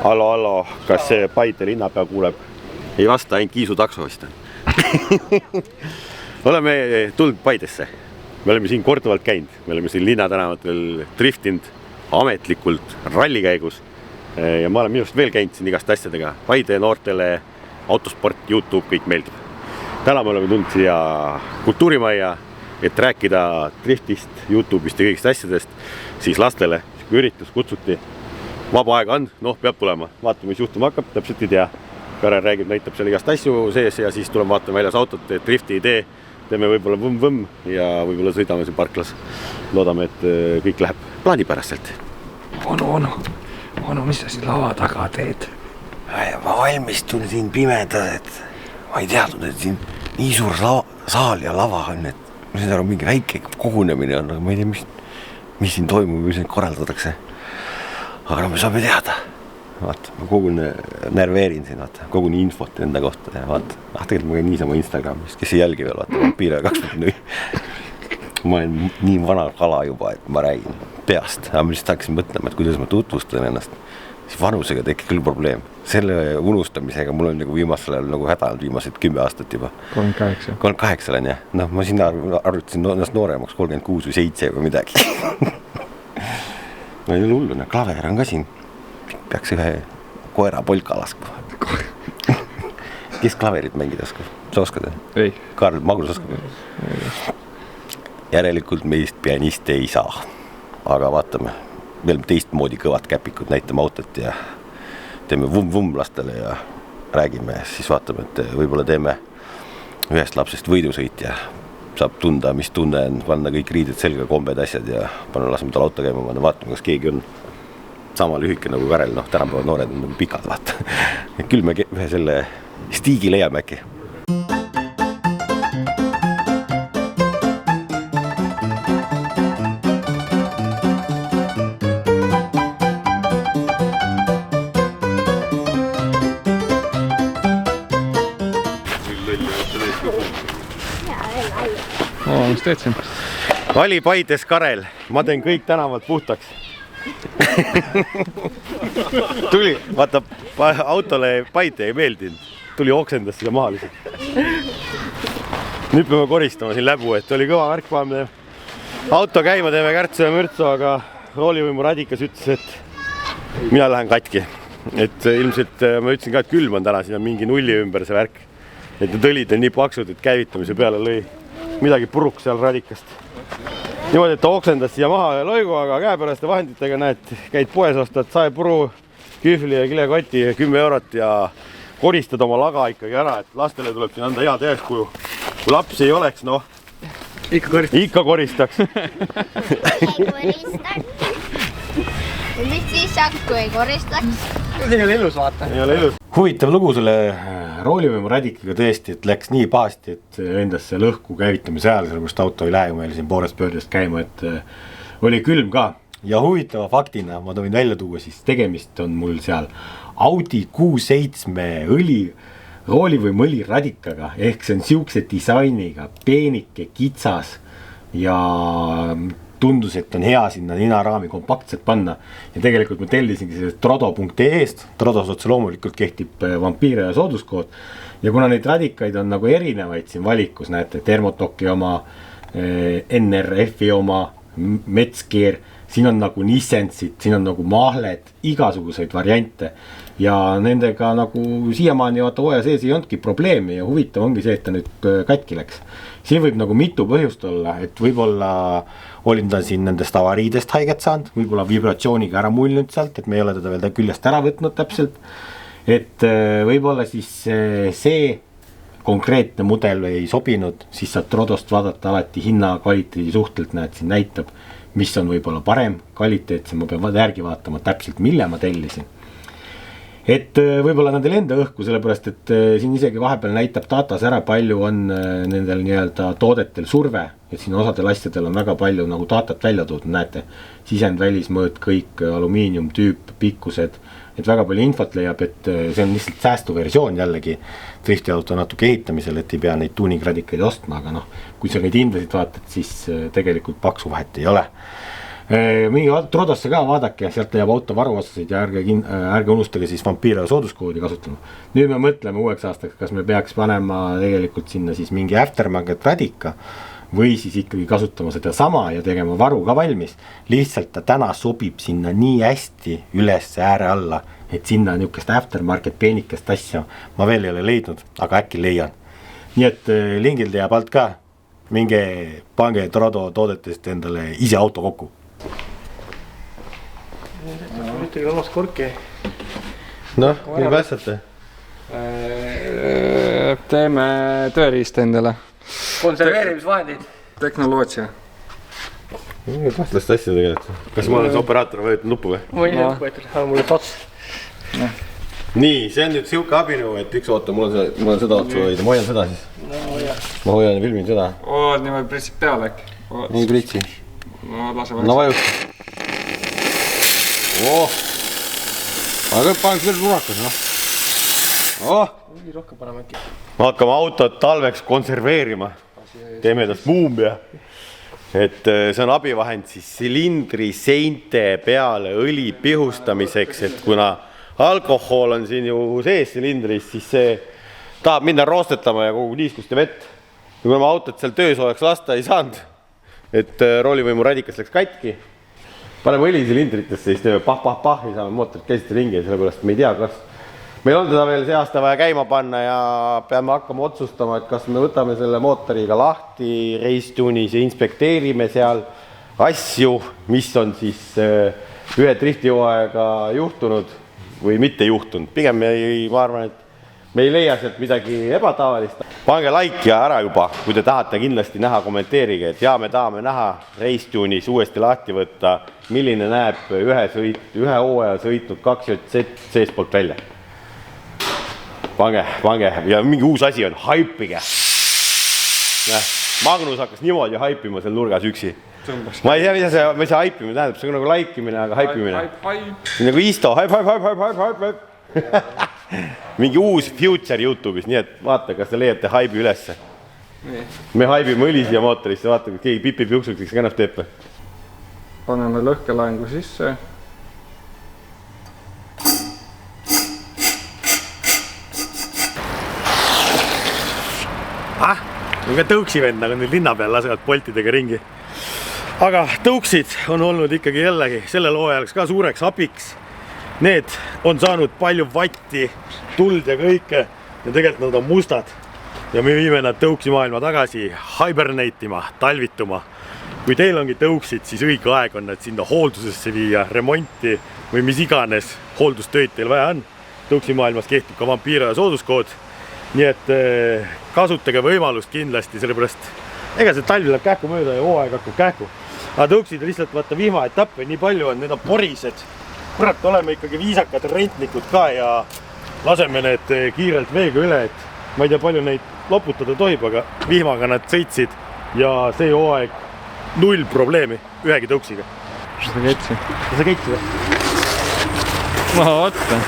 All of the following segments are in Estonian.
Allo, kas see Paide linnapea kuuleb? Ei vasta, ainult Kiisu takso vist. Oleme tulnud Paidesse. Me oleme siin korduvalt käinud. Me oleme siin linnatänavatel driftinud ametlikult rallikäigus. Ja ma olen minust veel käinud siin igast asjadega. Paide noortele, autosport, YouTube, kõik meeldib. Täna me oleme tulnud siia kultuurimajja, et rääkida driftist, YouTube'ist ja kõigist asjadest. Siis lastele üritus kutsuti. Vaba aega on, peab tulema. Vaatame, mis juhtuma hakkab, täpselt ei tea. Karel räägib, näitab seal igast asju sees ja siis tuleme vaatame väljas autot, drifti idee. Teeme võib-olla võmm ja võib-olla sõidame siin parklas. Loodame, et kõik läheb plaanipäraselt. Onu, mis sa siin lava taga teed? Ma valmistun siin pimedas, et ma ei teadnud, et siin nii suur saal ja lava on, et ma siin aru, mingi väike kogunemine on, aga ma ei tea, mis siin toimub, mis siin korraldatakse. Aga me saame teada. Vaata, ma närveerin siin, kogun infot enda kohta ja vaata. Tegelikult ma käin niisama Instagramis, kes ei jälgi veel, vaata, Vampiire 2.0. Ma olen nii vana kala juba, et ma räägin peast. Aga ma lihtsalt hakkasin mõtlema, et kuidas ma tutvustan ennast. Siis vanusega tekib küll probleem. Selle unustamisega mul on viimasel ajal hädanud viimased 10 aastat juba. 38 olen jah. Ma siin arvutasin ennast nooremaks 36 või 7 või midagi. No ei ole hullu, klaver on ka siin. Peaks ühe koera polka laskma. Kes klaverit mängida oskab? Sa oskad? Ei. Karl, Magnus oskab? Järelikult meist pianiste ei saa. Aga vaatame, veel teistmoodi kõvad käpikud, näitame autot ja teeme vumm lastele ja räägime. Siis vaatame, et võib-olla teeme ühest lapsest võidusõit ja saab tunda, mis tunne on, panna kõik riided selga, kombed asjad ja laseme tal auto käima, vaatame, kas keegi on sama lühike nagu Karel, tänapäevad noored on pikad, vaata. Küll me ühe selle stiigi leiame äkki. Mis teed siin? Vali Paides Karel, ma teen kõik tänavad puhtaks. Tuli, vaata, autole Paide ei meeldinud. Tuli oksendas seda maha lihtsalt. Nüüd peame koristama siin läbu, et oli kõva värk, paneme auto käima, teeme kärtsu ja mürtsu, aga roolivõimu radikas ütles, et mina lähen katki. Et ilmselt ma ütlesin ka, et külm on täna, siin on mingi nulli ümber see värk. Et need õlid on nii paksud, et käivitamise peale lõi midagi puruks seal radikast. Niimoodi, et ta oksendas siia maha ja loigu, aga käepäraste vahenditega näed, käid poes ostad saepuru, kühvli ja kilekoti 10 eurot ja koristad oma laga ikkagi ära, et lastele tuleb siin anda head eeskuju. Kui lapsi ei oleks, ikka koristaks. Mis siis saaks, kui ei koristaks? See ei ole ilus, vaata. Ei ole ilus. Huvitav lugu selle roolivõimu radikaga tõesti, et läks nii pahasti, et endasse lõhku käivitamise ajal, sellepärast auto ei lähe meil siin poolest pöördest käima, et oli külm ka. Ja huvitava faktina ma tohin välja tuua, siis tegemist on mul seal Audi Q7 roolivõimu õli radikaga, ehk see on siukse disainiga, peenike, kitsas ja tundus, et on hea sinna ninaraami kompaktselt panna ja tegelikult ma tellisingi sellest trodo.ee-st, Trodos otse loomulikult kehtib Vampiire ja sooduskood ja kuna neid radikaid on erinevaid siin valikus, näete Thermotoki oma, NRF-i oma, Metskeer, siin on Nissensid, siin on Mahled, igasuguseid variante ja nendega siiamaani vaata hooaja sees ei olnudki probleemi ja huvitav ongi see, et ta nüüd katki läks. Siin võib mitu põhjust olla, et võib-olla olin ta siin nendest avariidest haiget saanud, võib-olla vibratsiooniga ära mullinud sealt, et me ei ole teda veel küljest ära võtnud täpselt. Et võib-olla siis see konkreetne mudel ei sobinud, siis saad Trodost vaadata alati hinna kvaliteedi suhtelt, näed siin näitab, mis on võib-olla parem kvaliteet, ma pean järgi vaatama täpselt, mille ma tellisin. Et võib-olla nendel enda õhku, sellepärast, et siin isegi vahepeal näitab datas ära, palju on nendel toodetel surve, et siin osadel asjadel on väga palju datat välja toodud, näete, sisend, välismõõt, kõik, alumiinium, tüüp, pikkused, et väga palju infot leiab, et see on lihtsalt säästuversioon jällegi driftiauto natuke ehitamisel, et ei pea neid tuuningradikaid ostma, aga kui sa neid hindasid vaatad, siis tegelikult paksu vahet ei ole. mingi Trodosse ka vaadake, sealt leiab auto varuosasid ja ärge unustage siis Vampiro sooduskoodi kasutama. Nüüd me mõtleme uueks aastaks, kas me peaks panema tegelikult sinna siis mingi aftermarket radika või siis ikkagi kasutama seda sama ja tegema varu ka valmis. Lihtsalt ta täna sobib sinna nii hästi üles ääre alla, et sinna niukest aftermarket peenikest asja ma veel ei ole leidnud, aga äkki leian. Nii et lingil jääb alt ka, minge pange Trodo toodetest endale ise auto kokku. Ühtegi lamast korki. Noh, nii päästate? Teeme tööriist endale. Konserveerimisvahendid. Tehnoloogia. Kahtlast asja tegelikult. Kas ma olen see operaator või nupu või? Ma ei nupu võetud, aga mul on ots. Nii, see on nüüd siuke abinõu, et üks oota, mul on seda otsa hoida, ma hoian seda siis. Ma hoian ja filmin seda. Niimoodi pritsid peale äkki. Nii pritsi. No vajusta. Aga paneks veel runakas, noh. Rohkem paneme äkki. Me hakkame autot talveks konserveerima. Teeme tast muumia. Et see on abivahend siis silindri seinte peale õli pihustamiseks, et kuna alkohol on siin ju sees silindris, siis see tahab minna roostetama ja kogu niiskust ja vett. Ja kuna ma autot seal töös oleks lasta ei saanud, et roolivõimu radikas läks katki, paneme õli silindritesse, siis teeme pah ja saame mootorit käsite ringi, sellepärast me ei tea, kas meil on teda veel see aasta vaja käima panna ja peame hakkama otsustama, et kas me võtame selle mootoriga lahti reistuunis ja inspekteerime seal asju, mis on siis ühe driftijooaega juhtunud või mitte juhtunud. Pigem ma arvan, et me ei leia sealt midagi ebatavalist. Pange like ja ära juba, kui te tahate kindlasti näha, kommenteerige, et me tahame näha reistuunis uuesti lahti võtta, milline näeb ühe hooaja sõitnud 2JZ seespoolt välja. Pange ja mingi uus asi on, haipige. Magnus hakkas niimoodi haipima seal nurgas üksi. Ma ei tea, mis see haipimine tähendab, see on nagu laikimine, aga haipimine. See on nagu Isto, haip. Mingi uus future YouTube'is, nii et vaata, kas te leiate haibi ülesse. Me haibime õli siia mootorisse, vaata, kui keegi pipib juksuks, ennast teeb. Paneme lõhkelaengu sisse. Nuga tõuksi vend, nagu nüüd linna peal lasevad poltidega ringi. Aga tõuksid on olnud ikkagi jällegi sellel hooajaks ka suureks abiks. Need on saanud palju vatti, tuld ja kõike ja tegelikult nad on mustad. Ja me viime nad tõuksi maailma tagasi hibernate'ima, talvituma. Kui teil ongi tõuksid, siis õige aeg on nad sinna hooldusesse viia, remonti või mis iganes hooldustöid teil vaja on. Tõuksi maailmas kehtib ka Vampiro ja sooduskood. Nii et kasutage võimalust kindlasti, sellepärast ega see talv läheb kähku mööda ja hooaeg hakkab kähku. Aga tõuksid lihtsalt vaata vihmaetappe nii palju on, need on porised. Kurat, oleme ikkagi viisakad rentnikud ka ja laseme need kiirelt veega üle, et ma ei tea palju neid loputada tohib, aga vihmaga nad sõitsid ja see hooaeg 0 probleemi ühegi tõuksiga. Sa ketsi? Sa ketsi või? Ma oota.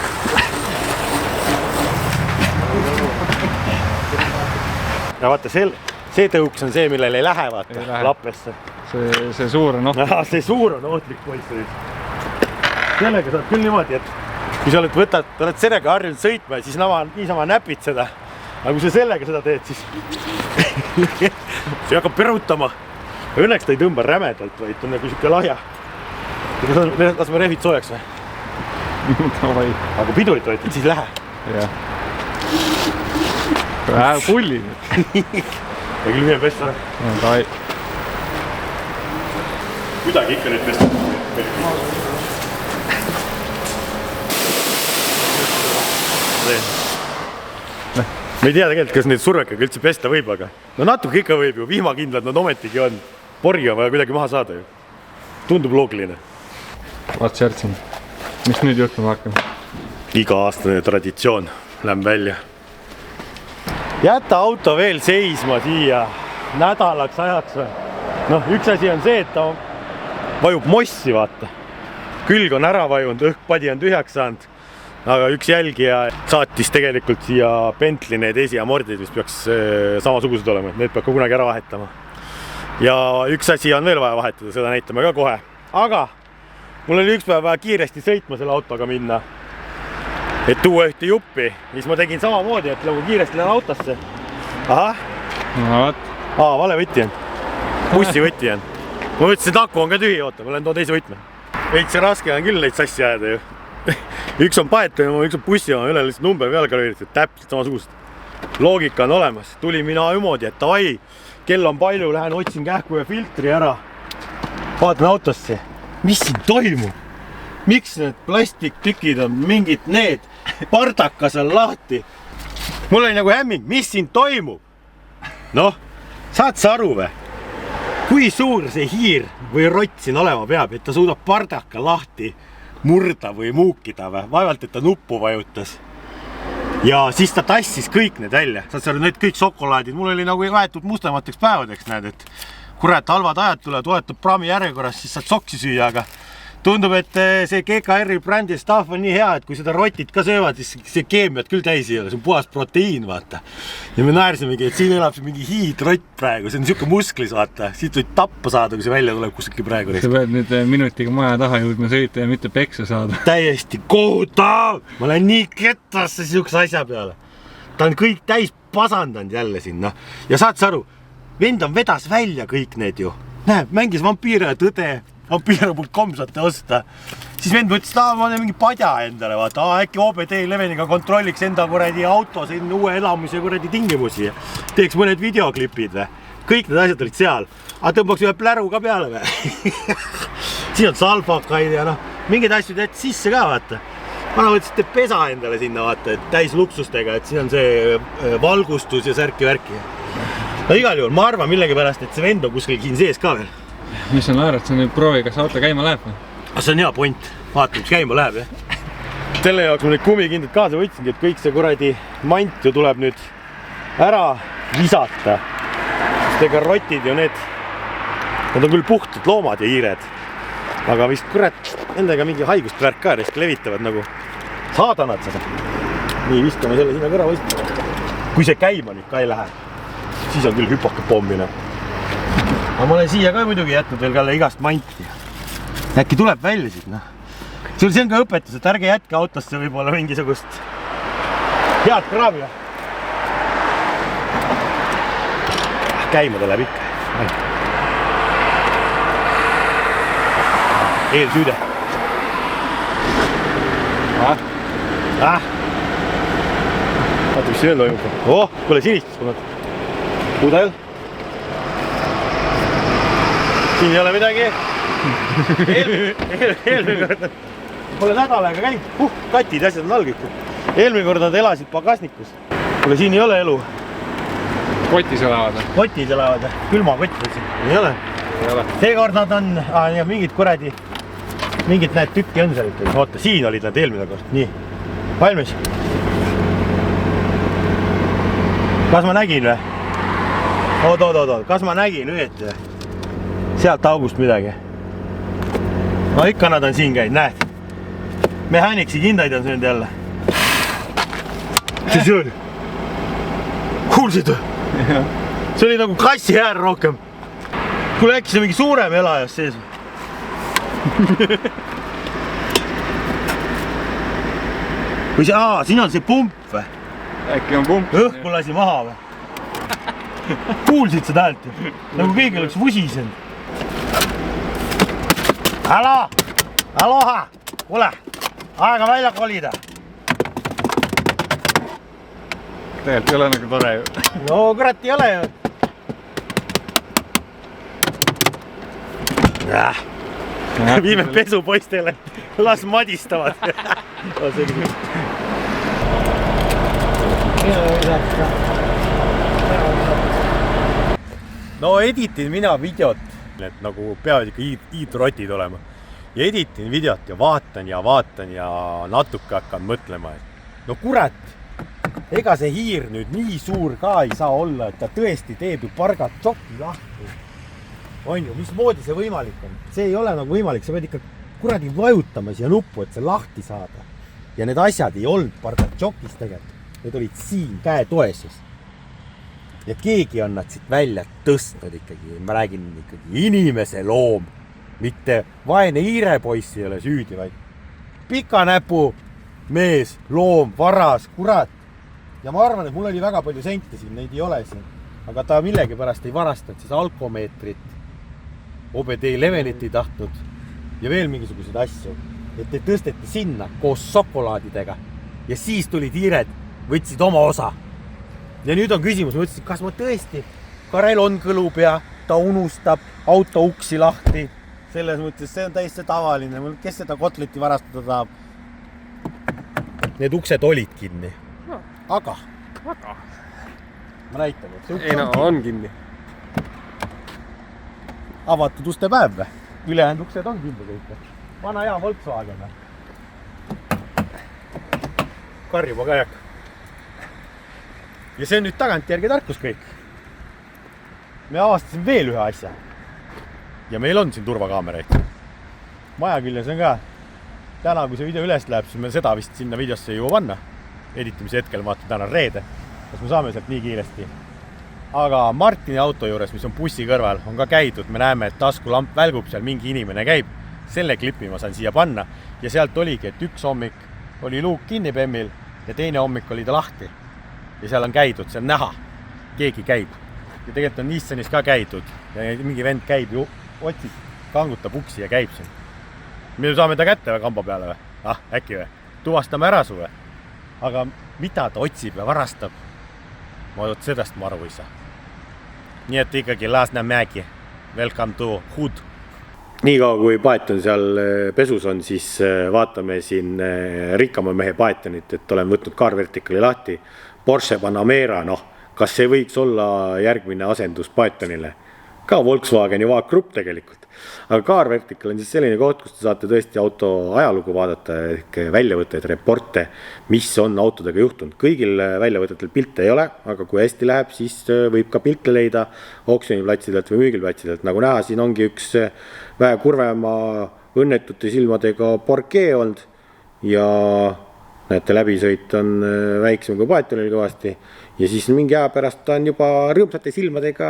Ja vaata, see tõuks on see, millel ei lähe vaata lappesse. See suur on ohtlik. See suur on ohtlik poiss. Sellega saad küll niimoodi, et kui sa oled sellega harjunud sõitma ja siis niisama näpid seda. Aga kui sa sellega seda teed, siis see hakkab perutama. Õnneks ta ei tõmba rämedalt, vaid on nagu siuke lahja. Lasme rehvid soojaks või? Aga kui pidurit võetid, siis lähe. Jah. Pulli. Ja küll mine pesta. Kuidagi ikka neid pesta. Me ei tea tegelikult, kas neid survekaga üldse pesta võib, aga no natuke ikka võib ju, vihmakindlad nad ometigi on. Porgi on vaja kuidagi maha saada ju. Tundub loogiline. Vaat särtsin. Mis nüüd juhtuma hakkab? Iga-aastane traditsioon läheb välja. Jäta auto veel seisma siia nädalaks ajaks. Noh, üks asi on see, et ta vajub mossi, vaata. Külg on ära vajunud, õhkpadi on tühjaks saanud. Aga üks jälgija saatis tegelikult siia Bentley need esiamordid, mis peaks samasugused olema. Need peab ka kunagi ära vahetama. Ja üks asi on veel vaja vahetada, seda näitame ka kohe. aga mul oli üks päev vaja kiiresti sõitma selle autoga minna, et tuua ühte juppi. Siis ma tegin samamoodi, et nagu kiiresti lähen autosse. Ahah. Vale võti on. Bussi võti on. Ma mõtlesin, et aku on ka tühi, oota, ma lähen too teise võtme. Veits raske on küll neid sassi ajada ju. Üks on paetu ja üks on bussi oma, üle lihtsalt number peale kalveeritud, täpselt samasugust. Loogika on olemas. Tuli mina ümoodi, et davai, kell on palju, lähen otsin kähku ja filtri ära. Vaatan autosse. Mis siin toimub? Miks need plastiktükid on mingid need? Pardakas on lahti. Mul oli nagu hämming, mis siin toimub? Noh, saad sa aru või? Kui suur see hiir või rott siin olema peab, et ta suudab pardaka lahti murda või muukida või? Vaevalt, et ta nuppu vajutas. Ja siis ta tassis kõik need välja. Saad sa aru, need kõik šokolaadid. Mul oli nagu vahetud mustemateks päevadeks, näed, et kurat, halvad ajad tulevad, oletad praami järjekorras, siis saad soksi süüa, aga tundub, et see GKR-i brändi staff on nii hea, et kui seda rotit ka söövad, siis see keemiat küll täis ei ole, see on puhas proteiin, vaata. Ja me naersimegi, et siin elab see mingi hiidrott praegu, see on niisugune musklis, vaata. Siit võid tappa saada, kui see välja tuleb kuskil praegu. Sa pead nüüd minutiga maja taha jõudma sõita ja mitte peksa saada. Täiesti kohutav! Ma olen nii kettasse niisuguse asja peale. Ta on kõik täis pasandanud jälle sinna. Ja saad sa aru, vend on vedas välja kõik need ju. Näeb, mängis vampiire ja tõde. Vampiire.com saate osta. Siis vend mõtles, et ma olen mingi padja endale, vaata, äkki OBD Leveniga kontrolliks enda kuradi auto, siin uue elamise kuradi tingimusi. Teeks mõned videoklipid või. Kõik need asjad olid seal. Aga tõmbaks ühe pläru ka peale või. Siin on salfakaid ja noh, mingeid asju teed sisse ka, vaata. Ma mõtlesin, et teeb pesa endale sinna, vaata, et täis luksustega, et siin on see valgustus ja särki-värki. No igal juhul, ma arvan millegi pärast, et see vend on kuskil siin sees ka veel. Mis on naerad, sa nüüd proovi, kas auto käima läheb või? See on hea point, vaata, mis käima läheb, jah. Selle jaoks ma neid kumikindad kaasa võtsingi, et kõik see kuradi mant ju tuleb nüüd ära visata. Sest ega rotid ju need on küll puhtad loomad ja hiired. Aga vist kurat, nendega mingi haigust värk ka risk levitavad nagu saadanad seda. Nii, viskame selle sinna kõrva võist. Kui see käima nüüd ka ei lähe, siis on küll hüpoke pommine. Aga ma olen siia ka muidugi jätnud veel ka igast manti. Äkki tuleb välja siit, noh. See on ka õpetus, et ärge jätke autosse võib-olla mingisugust head kraavi. Käima tuleb ikka. Eelsüüde. Vaata, mis siin toimub. Kuule sinistus polnud. Pudel. Siin ei ole midagi. Eelmine kord pole nädal aega käinud. Katid asjad on all kõik. Eelmine kord nad elasid pagasnikus. Kuule, siin ei ole elu. Kotis elavad või? Kotis elavad. Külmakott või siin. Ei ole. Seekord nad on mingid kuradi. Mingid näed tükki on seal ikkagi. Oota, siin olid nad eelmine kord. Nii. Valmis? Kas ma nägin või? Oot. Kas ma nägin õieti või? Sealt august midagi. No ikka nad on siin käinud, näed. Mehhaniksi kindaid on söönud jälle. Mis see oli? Kuulsid või? See oli nagu kassi äär rohkem. Kuule, äkki see mingi suurem elajas sees või? Või see, siin on see pump või? Äkki on pump? Õhku lasi maha või? Kuulsid seda häält ju? Nagu keegi oleks vusisend. Aloha! Kuule, aega välja kolida. Tegelikult ei ole nagu tore ju. No kurat ei ole ju. Viime pesu poistele, las madistavad. No editin mina videot, et nagu peavad ikka hiidrotid olema. Ja editin videot ja vaatan ja natuke hakkan mõtlema, et no kurat, ega see hiir nüüd nii suur ka ei saa olla, et ta tõesti teeb ju pargad tšoki lahti. On ju, mismoodi see võimalik on? See ei ole nagu võimalik, sa pead ikka kuradi vajutama siia nuppu, et see lahti saada. Ja need asjad ei olnud pargad tšokis tegelikult, need olid siin käe toeses. Ja keegi on nad siit välja tõstnud ikkagi, ma räägin ikkagi inimese loom. mitte vaene hiirepoiss ei ole süüdi, vaid pika näpu mees, loom, varas, kurat. Ja ma arvan, et mul oli väga palju sente siin, neid ei ole siin. Aga ta millegipärast ei varastanud siis alkomeetrit, OBD levelit ei tahtnud ja veel mingisuguseid asju. Et te tõsteti sinna koos šokolaadidega ja siis tulid hiired, võtsid oma osa. Ja nüüd on küsimus, ma ütlesin, kas ma tõesti, Karel on kõlupea, ta unustab auto uksi lahti. Selles mõttes see on täiesti tavaline, kes seda kotleti varastada tahab. Need uksed olid kinni. Aga. Ma näitan, et see uks on kinni. Avatud uste päev või? Ülejäänud uksed on kinni kõik. Vana hea Volkswagen. Karjuma ka jääk. Ja see on nüüd tagantjärgi tarkus kõik. Me avastasin veel ühe asja. Ja meil on siin turvakaameraid. Maja küljes on ka. Täna, kui see video üles läheb, siis me seda vist sinna videosse ei jõua panna. Editamise hetkel vaata täna reede. Kas me saame sealt nii kiiresti. Aga Martini auto juures, mis on bussi kõrval, on ka käidud. Me näeme, et taskulamp välgub seal, mingi inimene käib. Selle klipi ma saan siia panna. Ja sealt oligi, et üks hommik oli luuk kinni Bemmil ja teine hommik oli ta lahti. Ja seal on käidud, see on näha. Keegi käib. Ja tegelikult on Nissanis ka käidud. Ja mingi vend käib ju, otsib, kangutab uksi ja käib siin. Me saame ta kätte või kamba peale või? Äkki või? Tuvastame ära suve. Aga mida ta otsib ja varastab? Ma sellest ma aru ei saa. Nii et ikkagi Lasnamägi. Welcome to Hood. Nii kaua kui paet on seal pesus on, siis vaatame siin rikkama mehe paetanit, et olen võtnud Car Verticali lahti. Porsche Panamera, kas see võiks olla järgmine asendus paetanile? Ka Volkswageni vaakgrupp tegelikult. Aga Car Vertical on siis selline koht, kus te saate tõesti auto ajalugu vaadata, ehk väljavõtteid, reporte, mis on autodega juhtunud. Kõigil väljavõtetel pilte ei ole, aga kui hästi läheb, siis võib ka pilte leida oksjoniplatsidelt või müügilplatsidelt. Nagu näha, siin ongi üks vähe kurvema õnnetute silmadega Porche olnud ja näete, läbisõit on väiksem kui paetanil kõvasti. Ja siis mingi aja pärast ta on juba rõõmsate silmadega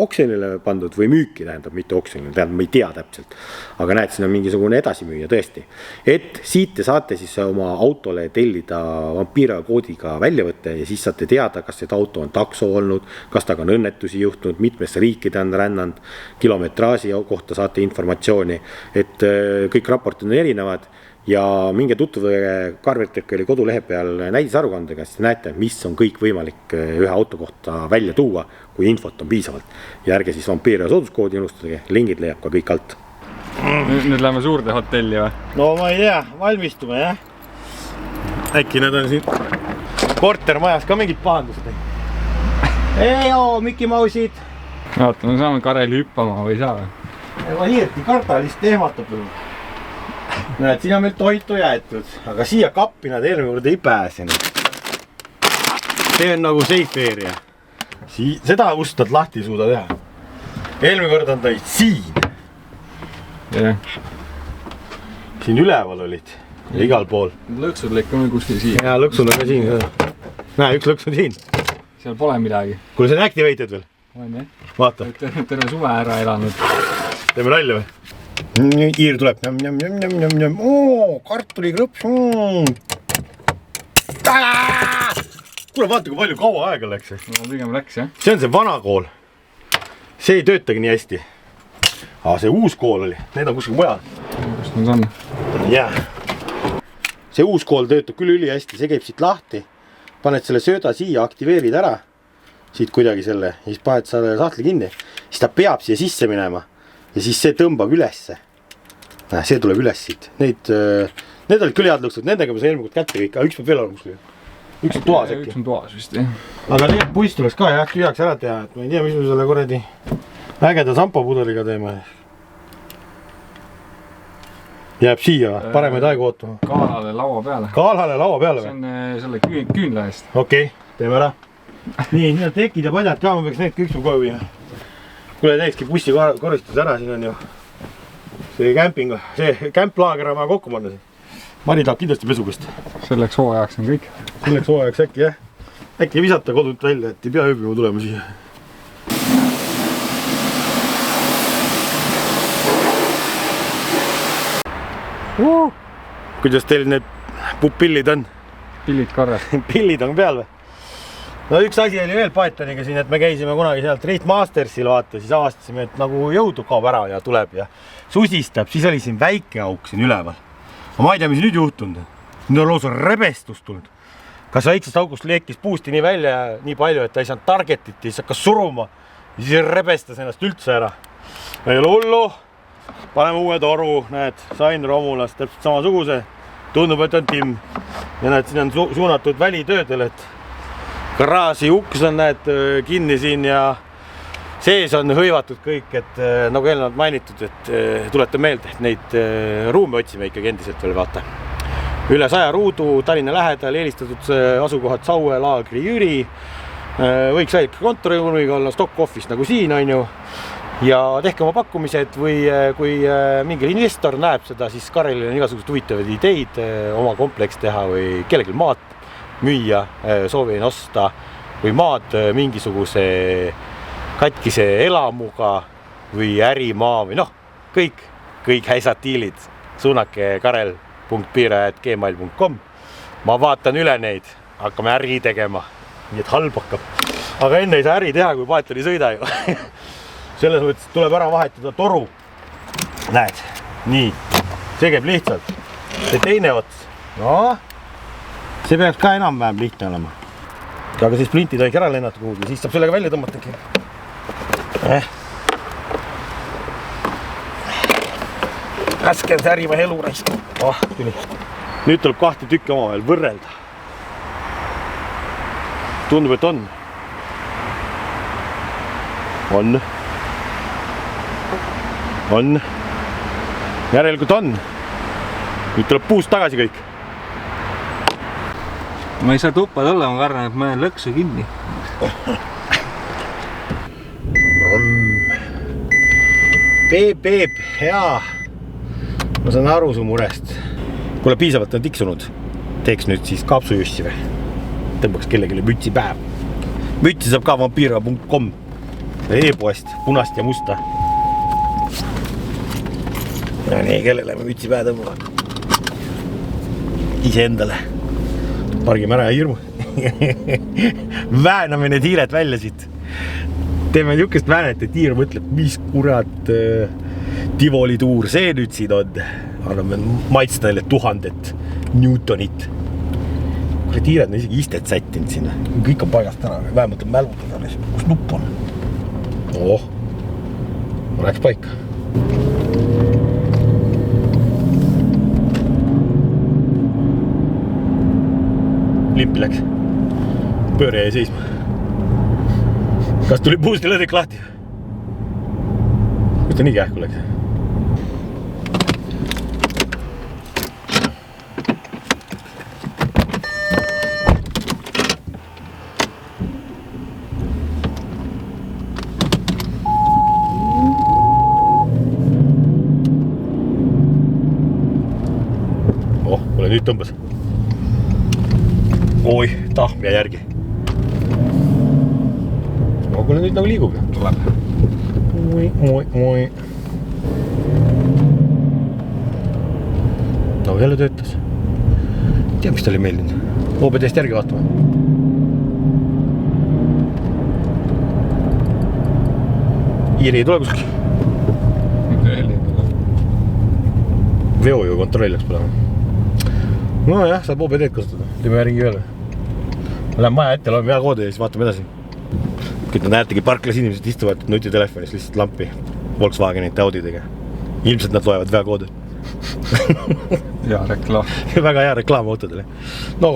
oksjonile pandud või müüki, tähendab, mitte oksjonile, tähendab, ma ei tea täpselt. Aga näed, siin on mingisugune edasimüüja tõesti. Et siit te saate siis oma autole tellida Vampira koodiga väljavõtte ja siis saate teada, kas see auto on takso olnud, kas taga on õnnetusi juhtunud, mitmesse riikide on rännanud, kilometraaži kohta saate informatsiooni, et kõik raportid on erinevad. Ja minge tutvuge Car Verticali kodulehe peal näidisaruandega, siis näete, mis on kõik võimalik ühe auto kohta välja tuua, kui infot on piisavalt. Ja ärge siis Vampira sooduskoodi unustage, lingid leiab ka kõik alt. Nüüd läheme suurde hotelli või? No ma ei tea, valmistume jah. Äkki nad on siin kortermajas ka mingid pahandused. Mickey Mouse'id. Vaata, me saame Kareli hüppama või ei saa või? Ma hiirti kartalist ehmatab. Näed, siin on meil toitu jäetud, aga siia kappi nad eelmine kord ei pääsenud. See on nagu safe area. Seda ust nad lahti ei suuda teha. Eelmine kord on ta siin. Siin üleval olid ja igal pool. Lõksud lõikame kuskil siin. Ja lõksud on ka siin. Näe, üks lõks on siin. Seal pole midagi. Kuule, see on activated veel. On jah? Vaata. Terve suve ära elanud. Teeme nalja või? Iir tuleb. Kartulikrõps. Kuule, vaata, kui palju kaua aega läks. No, pigem läks, jah. See on see vana kool. See ei töötagi nii hästi. See uus kool oli. Need on kuskil mujal. Kust need on? Jah. See uus kool töötab küll üli hästi. See käib siit lahti. Paned selle sööda siia, aktiveerid ära. Siit kuidagi selle. Ja siis paned selle sahtli kinni. Siis ta peab siia sisse minema. Ja siis see tõmbab ülesse. See tuleb üles siit. Need olid küll head lõksud. Nendega ma sain eelmine kord kätte kõik. Üks peab veel olema kuskil. Üks on toas äkki. Üks on toas vist, jah. Aga tegelikult buss tuleks ka jah tühjaks ära teha. Et ma ei tea, mis me selle kuradi ägeda sampapudeliga teeme. Jääb siia. Paremaid aegu ootama. Kaalale laua peale. Kaalale laua peale või? See on selle küünla eest. Okei, teeme ära. Nii, need tekid ja padjad ka. Ma peaks need kõik su koju viima. Kuule, teekski bussi koristus ära, siin on ju see kämping, see kämplaager on vaja kokku panna siin. Mari tahab kindlasti pesukest. Selleks hooajaks on kõik. Selleks hooajaks äkki jah. Äkki visata kodult välja, et ei pea ööbima tulema siia. kuidas teil need pupillid on? Pillid korras. Pillid on peal või? No üks asi oli veel Pythoniga siin, et me käisime kunagi sealt Raid Mastersil vaata, siis avastasime, et nagu jõudu kaob ära ja tuleb ja susistab, siis oli siin väike auk siin üleval. Ma ei tea, mis nüüd juhtunud. Nüüd on lausa rebestus tulnud. Kas väiksest august leekis puusti nii välja nii palju, et ta ei saanud targetit, siis hakkas suruma ja siis rebestas ennast üldse ära. Ei ole hullu, paneme uue toru, näed, sain Romulas täpselt samasuguse, tundub, et on timm ja näed, siin on suunatud välitöödel, et garaaži uks on näed kinni siin ja sees on hõivatud kõik, et nagu eelnevalt mainitud, et tulete meelde, et neid ruume otsime ikkagi endiselt veel vaata. Üle 100 ruudu, Tallinna lähedal, eelistatud asukohad Saue, Laagri, Jüri. Võiks väike kontoriruumiga olla stock office nagu siin on ju. Ja tehke oma pakkumised või kui mingi investor näeb seda, siis Karelil on igasugused huvitavad ideid oma kompleks teha või kellelgi maad müüa, soovin osta või maad mingisuguse katkise elamuga või ärimaa või noh, kõik häisad diilid. Suunake karel.piire@gmail.com. Ma vaatan üle neid, hakkame äri tegema, nii et halb hakkab. Aga enne ei saa äri teha, kui Python ei sõida ju. Selles mõttes tuleb ära vahetada toru. Näed, nii, see käib lihtsalt. See teine ots, no, see peaks ka enam-vähem lihtne olema. Aga siis plinti tohiks ära lennata kuhugi, siis saab sellega välja tõmmatagi. Raske on see ärimehe elu raisk. Tuli. Nüüd tuleb 2 tükki omavahel võrrelda. Tundub, et on. On. Järelikult on. Nüüd tuleb puust tagasi kõik. Ma ei saa tuppa tulla, ma kardan, et ma olen lõksu kinni. Peep, jaa. Ma saan aru su murest. Kuule, piisavalt on tiksunud. Teeks nüüd siis kaapsujussi või? Tõmbaks kellelegi mütsi päev. Mütsi saab ka vampira.com e-poest, punast ja musta. Ja nii, kellele me mütsi päev tõmbame? Ise endale. Pargime ära ja hirmu. Vääname need hiired välja siit. Teeme niukest väänet, et hiir mõtleb, mis kurat Tivoli tuur see nüüd siin on. Anname maitsta neile 1000 Newtonit. Kurat, hiired on isegi istet sättinud sinna. Kõik on paigast ära, vähemalt on mälud. Kus nupp on? Läks paika. Limpi läks. Pööre jäi seisma. Kas tuli puusti lõdik lahti? Kus ta nii kähku läks? Kuule, nüüd tõmbas. Oi, tahm jäi järgi. No kuule, nüüd nagu liigub. Tuleb. Oi. No jälle töötas. Tea, mis ta oli meeldinud. OBD-st järgi vaatama. Iiri ei tule kuskil. Veoju kontroll läks põlema. No jah, saab OBD-d kasutada. Teeme ringi veel. Lähen maja ette, loeme veakoodi ja siis vaatame edasi. Kõik nad näetegi parklas inimesed istuvad nutitelefonis lihtsalt lampi Volkswagenite Audidega. Ilmselt nad loevad veakoodi. Ja reklaam. Väga hea reklaam autodele. No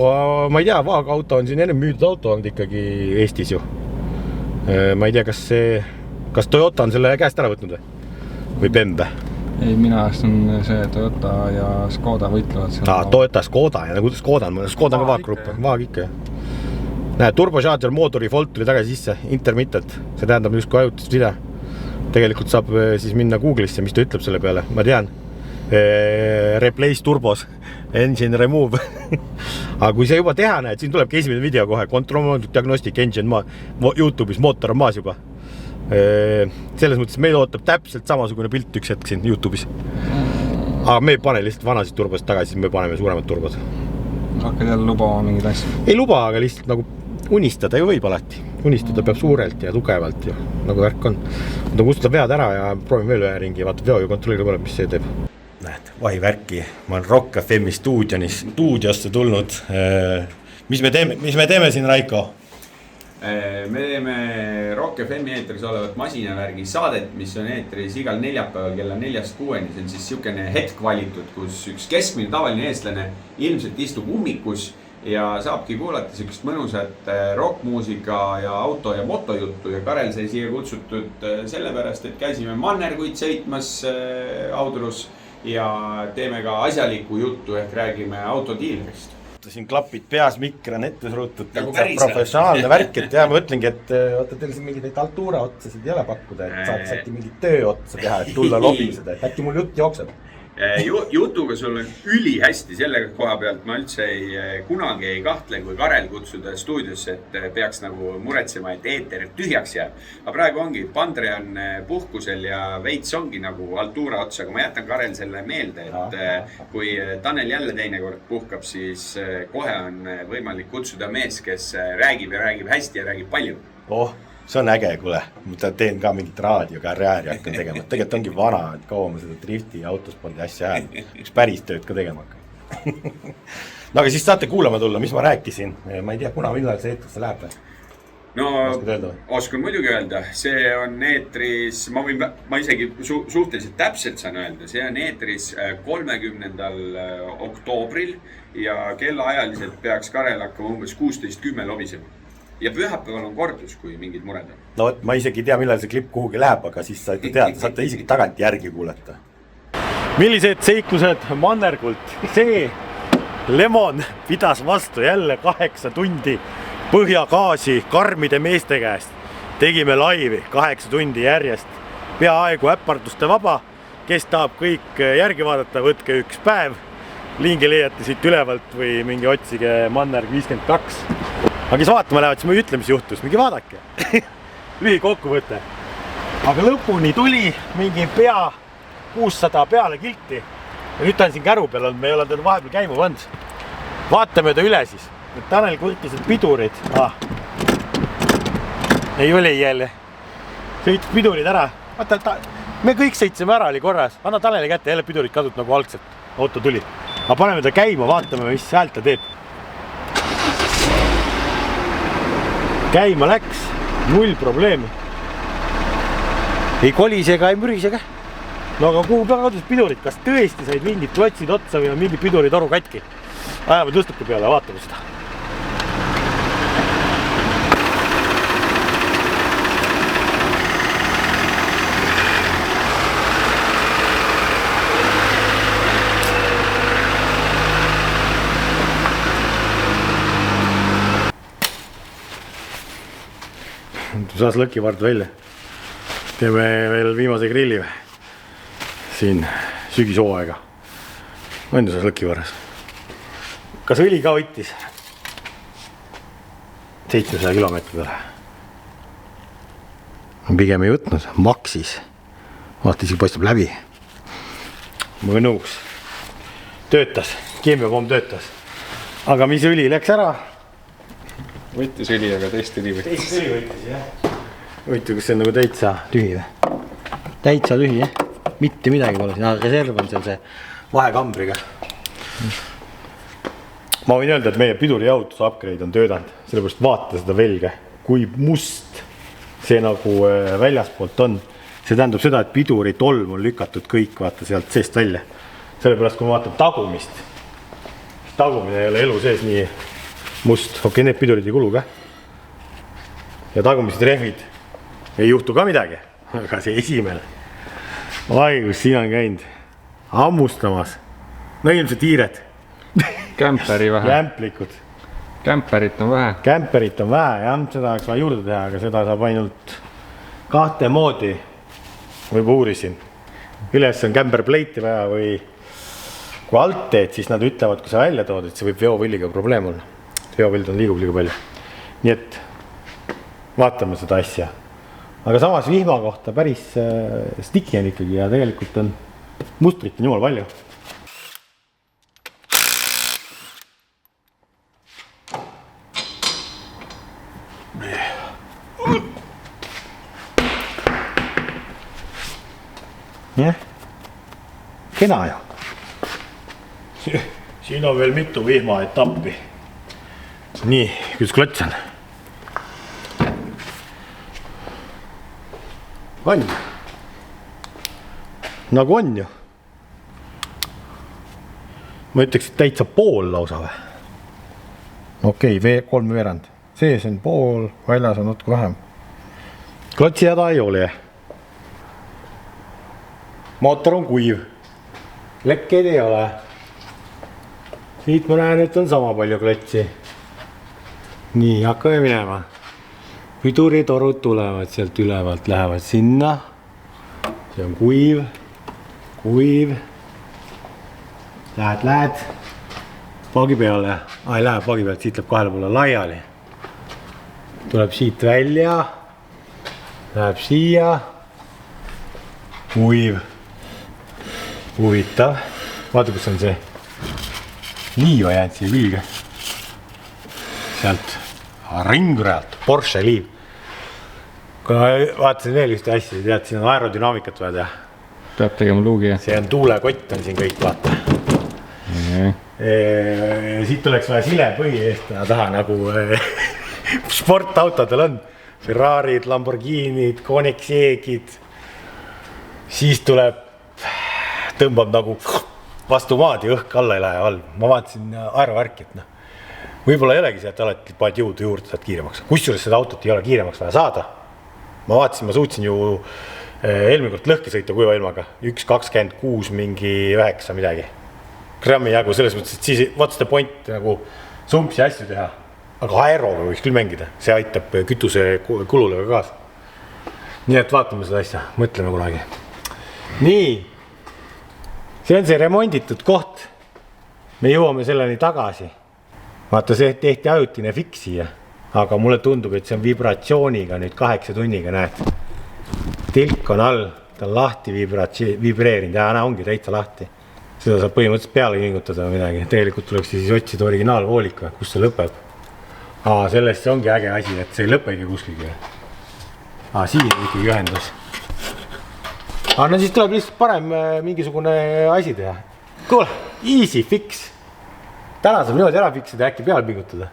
ma ei tea, vaaga auto on siin ennem müüdud auto olnud ikkagi Eestis ju. Ma ei tea, kas Toyota on selle käest ära võtnud või Bembe? Ei, mina on see Toyota ja Skoda võitlevad seal. Toyota, Skoda ja nagu Skoda on ka vaakgrupp, vaag ikka. Näe, turbocharger mootori fault tuli tagasi sisse, intermittent. See tähendab just kui ajutist video. Tegelikult saab siis minna Google'isse, mis ta ütleb selle peale. Ma tean, replace turbos, engine remove. Aga kui see juba teha näed, siin tulebki esimene video kohe. Control diagnostic engine YouTube'is, mootor on maas juba. Selles mõttes meil ootab täpselt samasugune pilt üks hetk siin YouTube'is. aga me ei pane lihtsalt vanasid turbasid tagasi, siis me paneme suuremad turbad. Hakkad jälle lubama mingid asju? Ei luba, aga lihtsalt nagu unistada ju võib alati. Unistada peab suurelt ja tugevalt ja nagu värk on. Ta kustutab vead ära ja proovime veel ühe ringi ja vaatab veo ja kontrollida pole, mis see teeb. Näed, värki. Ma olen Rock FM stuudiosse tulnud. Mis me teeme siin, Raiko? Me teeme Rock FM eetris olevat masinavärgi saadet, mis on eetris igal neljapäeval kella 4-6. See on siis siukene hetk valitud, kus üks keskmine tavaline eestlane ilmselt istub ummikus ja saabki kuulata siukest mõnusat rockmuusika ja auto- ja motojuttu. Ja Karel sai siia kutsutud sellepärast, et käisime mannerguid sõitmas Audrus ja teeme ka asjalikku juttu ehk räägime autodiilerist. Siin klapid peas, mikro on ette surutud, professionaalne värk, et ja ma mõtlengi, et vaata teil siin mingid Altura otsasid ei ole pakkuda, et saaks äkki mingit töö otsa teha, et tulla lobiseda, et äkki mul jutt jookseb. Jutuga sul on ülihästi selle koha pealt, ma üldse kunagi ei kahtle, kui Karel kutsuda stuudiosse, et peaks nagu muretsema, et eeter tühjaks jääb. Aga praegu ongi, Pandre on puhkusel ja veits ongi nagu Altura otsa, aga ma jätan Karel selle meelde, et kui Tanel jälle teinekord puhkab, siis kohe on võimalik kutsuda mees, kes räägib ja räägib hästi ja räägib palju. See on äge, kuule. Ma teen ka mingit raadiokarjääri hakkan tegema. Tegelikult ongi vana, et kaua ma seda drifti ja autospordi asja ajal. Üks päris tööd ka tegema hakkan. No aga siis saate kuulama tulla, mis ma rääkisin. Ma ei tea, millal see eetrisse läheb. No, oskan muidugi öelda. See on eetris, ma isegi suhteliselt täpselt saan öelda. See on eetris 30. oktoobril ja kellaajaliselt peaks Karel hakkama umbes 16:10 lobisema. Ja pühapäeval on kordus, kui mingid mured on. No ma isegi ei tea, millal see klipp kuhugi läheb, aga siis saate isegi tagant järgi kuulata. Millised seiklused mannergult? See Lemon pidas vastu jälle 8 tundi põhjagaasi karmide meeste käest. Tegime laivi 8 tundi järjest. Peaaegu äparduste vaba. Kes tahab kõik järgi vaadata, võtke üks päev. Lingi leiate siit ülevalt või mingi otsige Mannerg 52. Aga kes vaatama lähevad, siis ma ei ütle, mis juhtus. Mingi vaadake. Lühi kokkuvõte. Aga lõpuni tuli mingi pea 600 peale kilti. Ja nüüd ta on siin käru peal olnud, me ei ole teda vahepeal käima pannud. Vaatame ta üle siis. Tanel kurtis, et pidurid. Ei ole jälle. Sõitis pidurid ära. Vaata, me kõik sõitsime ära, oli korras. Anna Taneli kätte, jälle pidurid kadut nagu algselt. Auto tuli. Aga paneme ta käima, vaatame, mis häält ta teeb. Käima läks, 0 probleemi. Ei kolise ega ei mürise ka. No aga kuhu peal kadus pidurid? Kas tõesti said mingid klotsid otsa või on mingi piduritoru katki? Ajame tõstuku peale, vaatame seda. Saas lõkivard välja. Teeme veel viimase grilli või? Siin sügishooaega. Enda saas lõkivarras. Kas õli ka võttis? 700 kilomeetri peale. Pigem ei võtnud. Maksis. Vaata, isegi paistab läbi. Mõnuks. Töötas. Keemiapomm töötas. Aga mis õli läks ära? Võttis õli, aga teist õli võttis. Teist õli võttis, jah. Võitu, kas see on nagu täitsa tühi või? Täitsa tühi, jah. Mitte midagi pole siin. Reserv on seal see vahekambriga. Ma võin öelda, et meie pidurijahutus upgrade on töödanud. Sellepärast vaata seda velge. Kui must see nagu väljaspoolt on. See tähendab seda, et piduri tolm on lükatud kõik vaata sealt seest välja. Sellepärast, kui ma vaatan tagumist. Tagumine ei ole elu sees nii must. Okei, need pidurid ei kulu ka. Ja tagumised rehvid ei juhtu ka midagi. Aga see esimene. Ai, kus siin on käinud. Ammustamas. No ilmselt hiired. Kämperi vähe. Jämplikud. Kämperit on vähe. Kämperit on vähe, jah. Seda oleks vaja juurde teha, aga seda saab ainult 2 moodi. Võib uurisin. Üles on kämperpleiti vaja või kui alt teed, siis nad ütlevad, kui sa välja tood, et see võib veovõlliga probleem olla. Veovild on liigub liiga palju. Nii et vaatame seda asja. Aga samas vihma kohta päris sticky on ikkagi ja tegelikult on mustrit on jumal palju. jah, kena ju. Siin on veel mitu vihmaetappi. Nii, kuidas klots on? On. Nagu on ju. Ma ütleks, et täitsa pool lausa või? Okei, 3 veerand. Sees on pool, väljas on natuke vähem. Klotsi häda ei ole. Mootor on kuiv. Lekkeid ei ole. Siit ma näen, et on sama palju klotsi. Nii, hakkame minema. Piduritorud tulevad sealt ülevalt, lähevad sinna. See on kuiv. Kuiv. Lähed. Paagi peale. Ei lähe paagi pealt, siit läheb 2 poole laiali. Tuleb siit välja. Läheb siia. Kuiv. Huvitav. Vaata, kus on see liiva jäänud siia külge. Sealt ringrajalt, Porsche liiv. Kui ma vaatasin veel ühte asja, tead, siin on aerodünaamikat vaja teha. Peab tegema luugi. See on tuulekott on siin kõik, vaata. Siit tuleks vaja silepõhi eest taha, nagu sportautodel on. Ferrarid, Lamborghinid, Koenigsegid. Siis tuleb, tõmbab nagu vastu maad ja õhk alla ei lähe all. Ma vaatasin aerovärki, et võib-olla ei olegi see, et alati paned jõudu juurde, saad kiiremaks. Kusjuures seda autot ei ole kiiremaks vaja saada. Ma vaatasin, ma suutsin ju eelmine kord lõhki sõita kuiva ilmaga. 1.26 mingi 9 midagi. Grammi jagu selles mõttes, et siis what's the point nagu sumpsi asju teha. Aga aeroga võiks küll mängida. See aitab kütuse kulule ka kaasa. Nii et vaatame seda asja, mõtleme kunagi. Nii. See on see remonditud koht. Me jõuame selleni tagasi. Vaata, see tehti ajutine fix siia. Aga mulle tundub, et see on vibratsiooniga nüüd 8 tunniga, näed. Tilk on all, ta on lahti vibreerinud ja ongi täitsa lahti. Seda saab põhimõtteliselt peale kingutada või midagi. Tegelikult tuleks siis otsida originaalvoolika, kus see lõpeb. Sellest ongi äge asi, et see ei lõpegi kuskilgi. Siin on ikkagi ühendus. No siis tuleb lihtsalt parem mingisugune asi teha. Kuule, easy fix. Täna saab niimoodi ära fiksida ja äkki peale pingutada.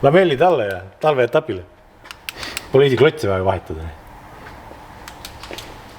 Lamellid alla ja talve etapile. Pole isi klotsi vaja vahetada.